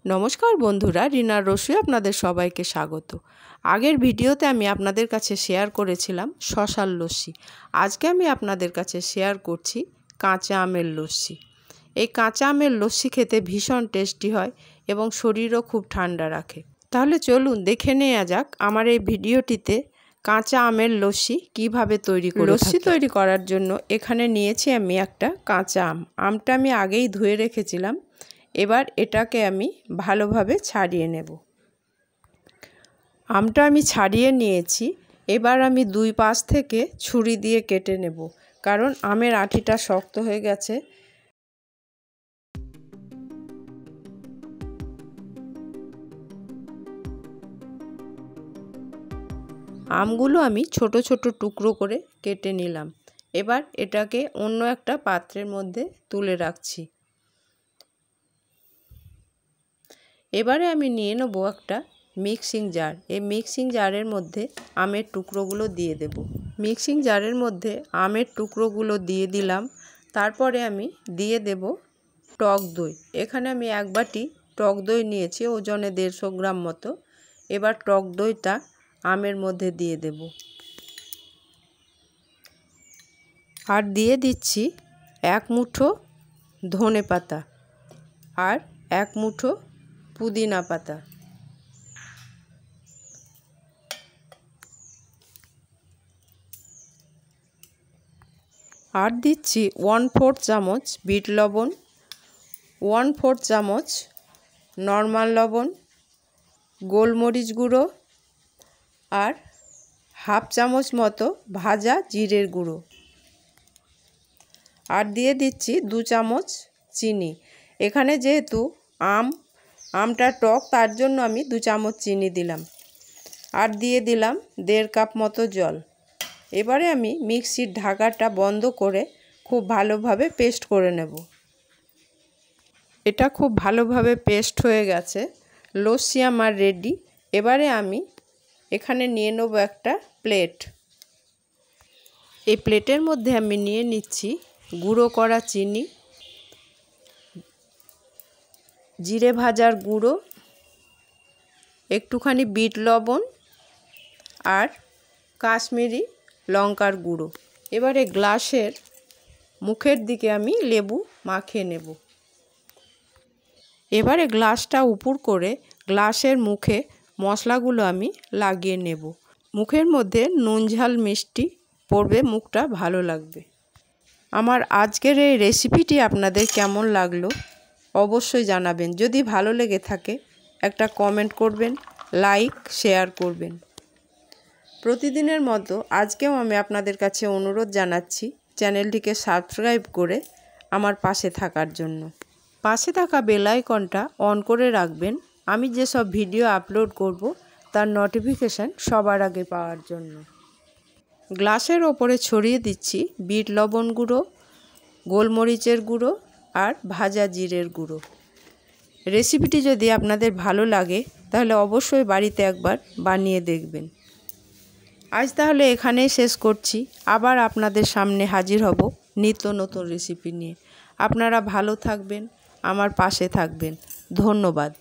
নমস্কার বন্ধুরা, রিনার রসুই আপনাদের সবাইকে স্বাগত। আগের ভিডিওতে আমি আপনাদের কাছে শেয়ার করেছিলাম শশার লস্যি। আজকে আমি আপনাদের কাছে শেয়ার করছি কাঁচা আমের লস্যি। এই কাঁচা আমের লস্যি খেতে ভীষণ টেস্টি হয় এবং শরীরও খুব ঠান্ডা রাখে। তাহলে চলুন দেখে নেওয়া যাক আমার এই ভিডিওটিতে কাঁচা আমের লস্যি কিভাবে তৈরি করে। লস্যি তৈরি করার জন্য এখানে নিয়েছি আমি একটা কাঁচা আমটা আমি আগেই ধুয়ে রেখেছিলাম। এবার এটাকে আমি ভালোভাবে ছাড়িয়ে নেব। আমটা আমি ছাড়িয়ে নিয়েছি। এবার আমি দুই পাশ থেকে ছুরি দিয়ে কেটে নেব, কারণ আমের আঁটিটা শক্ত হয়ে গেছে। আমগুলো আমি ছোট ছোট টুকরো করে কেটে নিলাম। এবার এটাকে অন্য একটা পাত্রের মধ্যে তুলে রাখছি। এবারে আমি নিয়ে নেব একটা মিক্সিং জার। এই মিক্সিং জারের মধ্যে আমের টুকরোগুলো দিয়ে দেব। মিক্সিং জারের মধ্যে আমের টুকরোগুলো দিয়ে দিলাম। তারপরে আমি দিয়ে দেব টক দই। এখানে আমি এক বাটি টক দই নিয়েছি, ওজনে 150 গ্রাম মতো। এবার টক দইটা আমের মধ্যে দিয়ে দেব। আর দিয়ে দিচ্ছি 1 মুঠো ধনে পাতা আর 1 মুঠো পুদিনা পাতা। আর দিচ্ছি 1/4 চামচ বিট লবণ, 1/4 চামচ নর্মাল লবণ, গোলমরিচ গুঁড়ো আর হাফ চামচ মতো ভাজা জিরের গুঁড়ো। আর দিয়ে দিচ্ছি 2 চামচ চিনি। এখানে যেহেতু আমটা টক, তার জন্য আমি 2 চামচ চিনি দিলাম। আর দিয়ে দিলাম 1.5 কাপ মতো জল। এবারে আমি মিক্সির ঢাকাটা বন্ধ করে খুব ভালোভাবে পেস্ট করে নেব। এটা খুব ভালোভাবে পেস্ট হয়ে গেছে। লস্যি আমার রেডি। এবারে আমি এখানে নিয়ে নেব একটা প্লেট। এই প্লেটের মধ্যে আমি নিয়ে নিচ্ছি গুঁড়ো করা চিনি, জিরে ভাজার গুঁড়ো, একটুখানি বিট লবণ আর কাশ্মীরি লঙ্কার গুঁড়ো। এবারে গ্লাসের মুখের দিকে আমি লেবু মাখিয়ে নেব। এবারে গ্লাসটা উপর করে গ্লাসের মুখে মশলাগুলো আমি লাগিয়ে নেব। মুখের মধ্যে নুন ঝাল মিষ্টি পড়বে, মুখটা ভালো লাগবে। আমার আজকের এই রেসিপিটি আপনাদের কেমন লাগলো অবশ্যই জানাবেন। যদি ভালো লেগে থাকে একটা কমেন্ট করবেন, লাইক শেয়ার করবেন। প্রতিদিনের মতো আজকেও আমি আপনাদের কাছে অনুরোধ জানাচ্ছি চ্যানেলটিকে সাবস্ক্রাইব করে আমার পাশে থাকার জন্য। পাশে থাকা বেল আইকনটা অন করে রাখবেন, আমি যেসব ভিডিও আপলোড করব তার নোটিফিকেশান সবার আগে পাওয়ার জন্য। গ্লাসের ওপরে ছড়িয়ে দিচ্ছি বিট লবণ গুঁড়ো, গোলমরিচের গুঁড়ো আর ভাজা জিরের গুঁড়ো। রেসিপিটি যদি আপনাদের ভালো লাগে তাহলে অবশ্যই বাড়িতে একবার বানিয়ে দেখবেন। আজ তাহলে এখানেই শেষ করছি। আবার আপনাদের সামনে হাজির হব নিত্য নতুন রেসিপি নিয়ে। আপনারা ভালো থাকবেন, আমার পাশে থাকবেন। ধন্যবাদ।